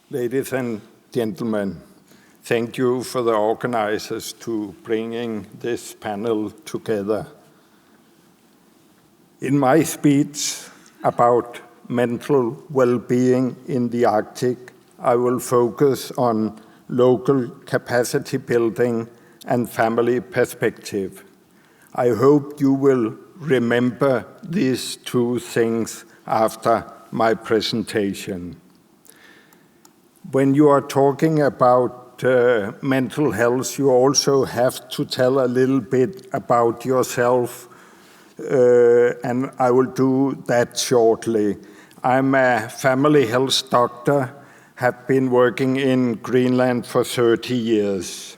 Ladies and gentlemen, thank you for the organizers to bringing this panel together. In my speech about mental well-being in the Arctic, I will focus on local capacity building and family perspective. I hope you will remember these two things after my presentation. When you are talking about mental health, you also have to tell a little bit about yourself, and I will do that shortly. I'm a family health doctor, have been working in Greenland for 30 years.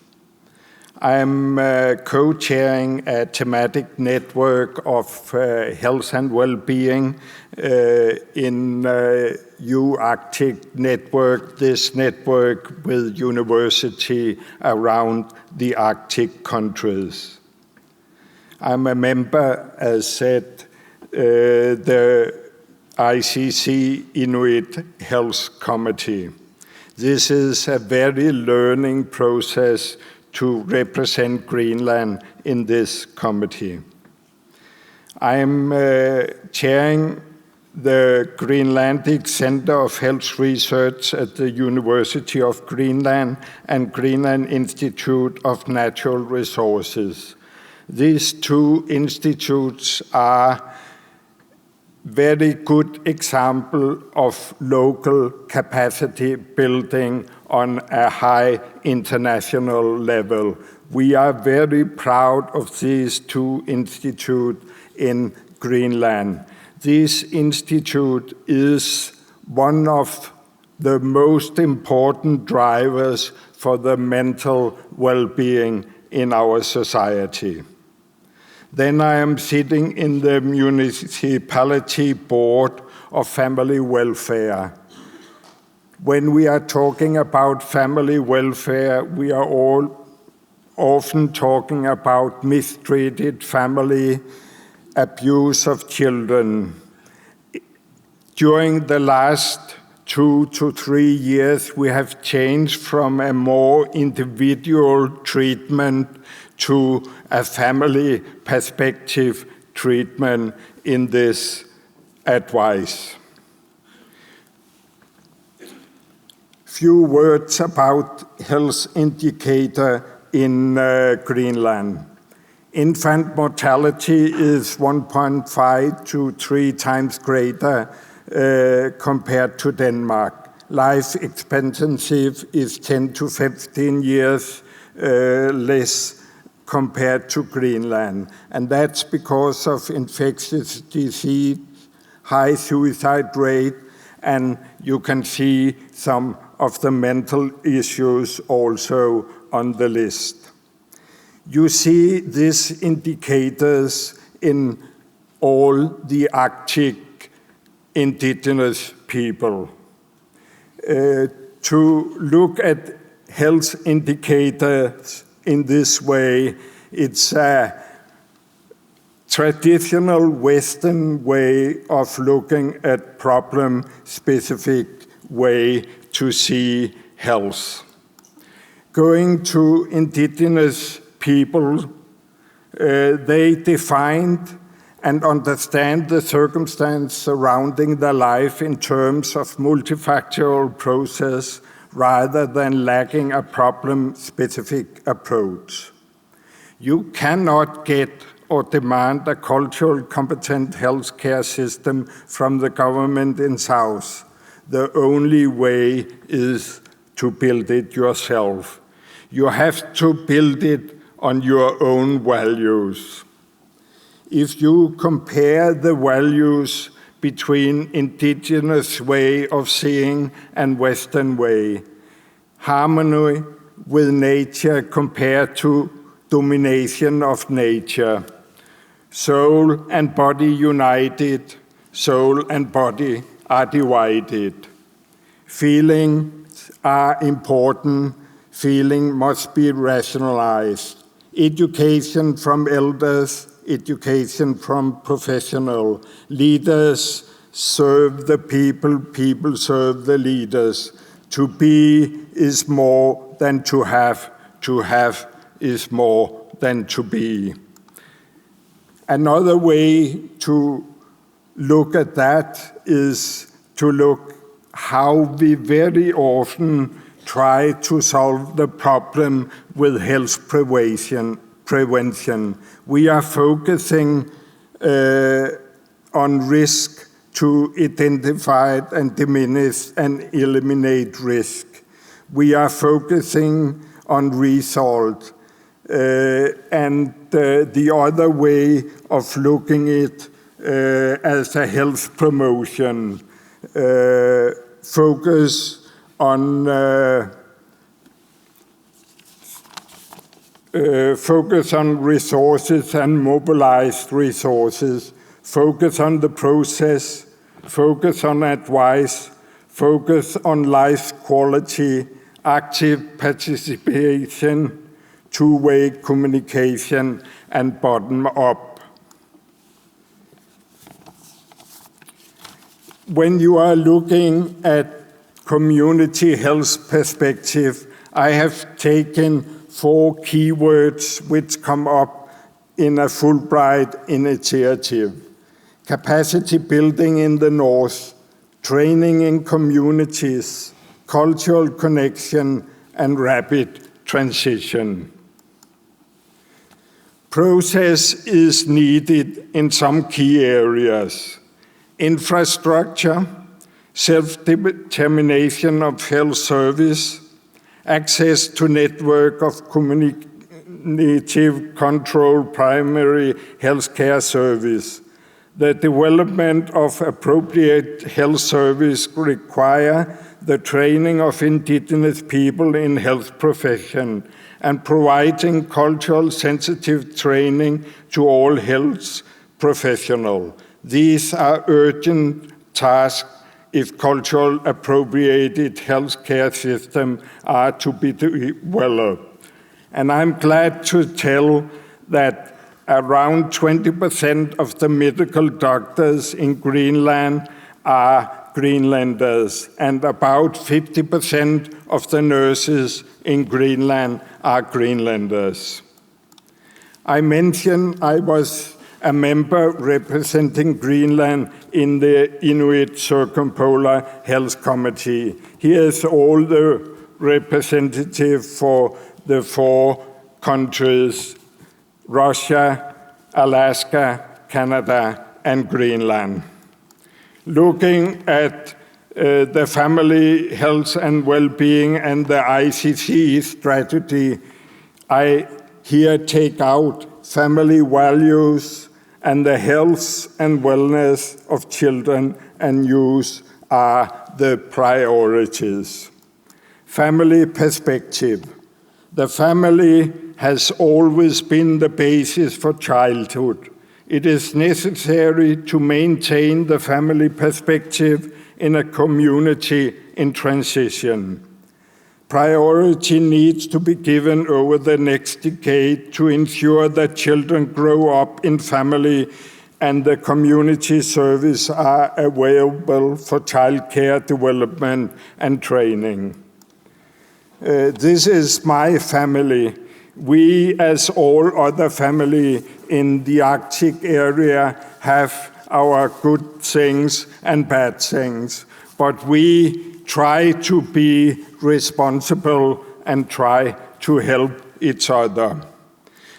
I'm co-chairing a thematic network of health and well-being in U-Arctic network, this network with university around the Arctic countries. I'm a member, as said, the ICC Inuit Health Committee. This is a very learning process to represent Greenland in this committee. I'm chairing the Greenlandic Center of Health Research at the University of Greenland and Greenland Institute of Natural Resources. These two institutes are very good example of local capacity building on a high international level. We are very proud of these two institutes in Greenland. This institute is one of the most important drivers for the mental well-being in our society. Then I am sitting in the municipality board of family welfare. When we are talking about family welfare, we are all often talking about mistreated family, abuse of children. During the last 2 to 3 years, we have changed from a more individual treatment to a family perspective treatment in this advice. Few words about health indicator in Greenland. Infant mortality is 1.5 to 3 times greater compared to Denmark. Life expectancy is 10 to 15 years less compared to Greenland. And that's because of infectious disease, high suicide rate, and you can see some of the mental issues also on the list. You see these indicators in all the Arctic indigenous people. To look at health indicators in this way, it's a traditional Western way of looking at problem-specific way to see health. Going to indigenous people, they defined and understand the circumstance surrounding their life in terms of multifactorial process rather than lacking a problem-specific approach. You cannot get or demand a cultural competent healthcare system from the government in South. The only way is to build it yourself. You have to build it on your own values. If you compare the values between indigenous way of seeing and Western way, harmony with nature compared to domination of nature, soul and body united, soul and body are divided. Feelings are important, feeling must be rationalized. Education from elders, education from professional. Leaders serve the people, people serve the leaders. To be is more than to have is more than to be. Another way to look at that is to look how we very often try to solve the problem with health prevention. We are focusing on risk to identify and diminish and eliminate risk. We are focusing on result. And the other way of looking at it as a health promotion, focus on resources and mobilized resources, focus on the process, focus on advice, focus on life quality, active participation, two-way communication, and bottom-up. When you are looking at community health perspective, I have taken 4 keywords which come up in a Fulbright initiative: capacity building in the North, training in communities, cultural connection, and rapid transition. Process is needed in some key areas: infrastructure, self-determination of health service, access to network of community-controlled primary healthcare service. The development of appropriate health service require the training of indigenous people in health profession and providing cultural sensitive training to all health professionals. These are urgent tasks if cultural appropriated healthcare systems are to be developed. And I'm glad to tell that around 20% of the medical doctors in Greenland are Greenlanders, and about 50% of the nurses in Greenland are Greenlanders. I mentioned I was a member representing Greenland in the Inuit Circumpolar Health Committee. Here's all the representatives for the 4 countries: Russia, Alaska, Canada, and Greenland. Looking at the family health and well-being and the ICC strategy, I here take out family values and the health and wellness of children and youth are the priorities. Family perspective. The family has always been the basis for childhood. It is necessary to maintain the family perspective in a community in transition. Priority needs to be given over the next decade to ensure that children grow up in family and the community services are available for childcare development and training. This is my family. We, as all other family in the Arctic area, have our good things and bad things, but we try to be responsible and try to help each other.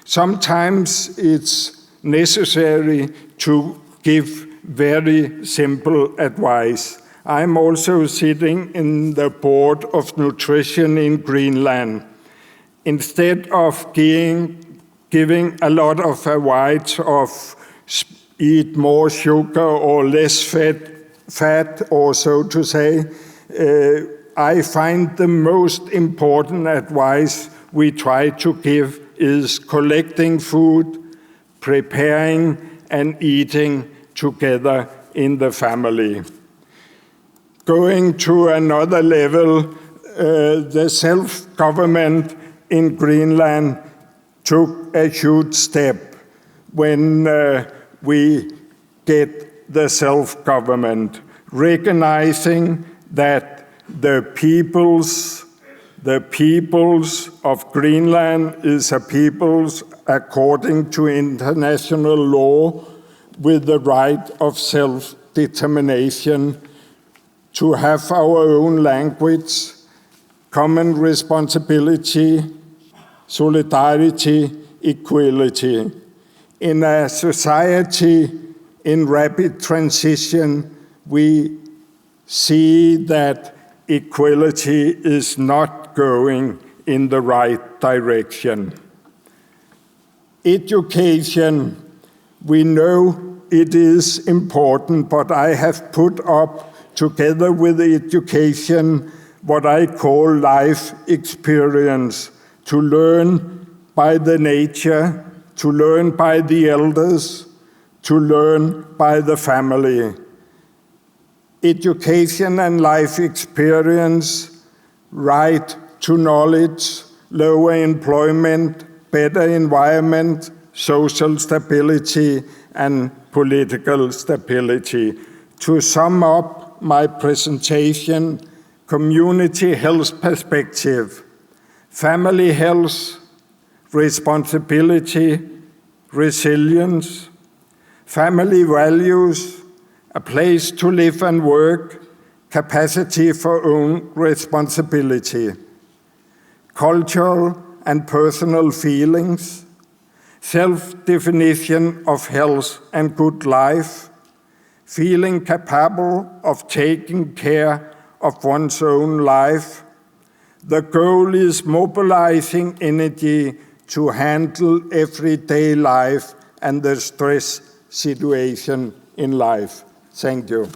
Sometimes it's necessary to give very simple advice. I'm also sitting in the board of nutrition in Greenland. Instead of giving a lot of advice of eat more sugar or less fat, or so to say, I find the most important advice we try to give is collecting food, preparing and eating together in the family. Going to another level, the self-government in Greenland took a huge step when we get the self-government, recognizing that The peoples of Greenland is a peoples according to international law with the right of self-determination, to have our own language, common responsibility, solidarity, equality. In a society in rapid transition, we see that equality is not going in the right direction. Education, we know it is important, but I have put up together with education what I call life experience, to learn by the nature, to learn by the elders, to learn by the family. Education and life experience, right to knowledge, lower employment, better environment, social stability, and political stability. To sum up my presentation, community health perspective, family health, responsibility, resilience, family values, a place to live and work, capacity for own responsibility, cultural and personal feelings, self-definition of health and good life, feeling capable of taking care of one's own life. The goal is mobilizing energy to handle everyday life and the stress situation in life. Thank you.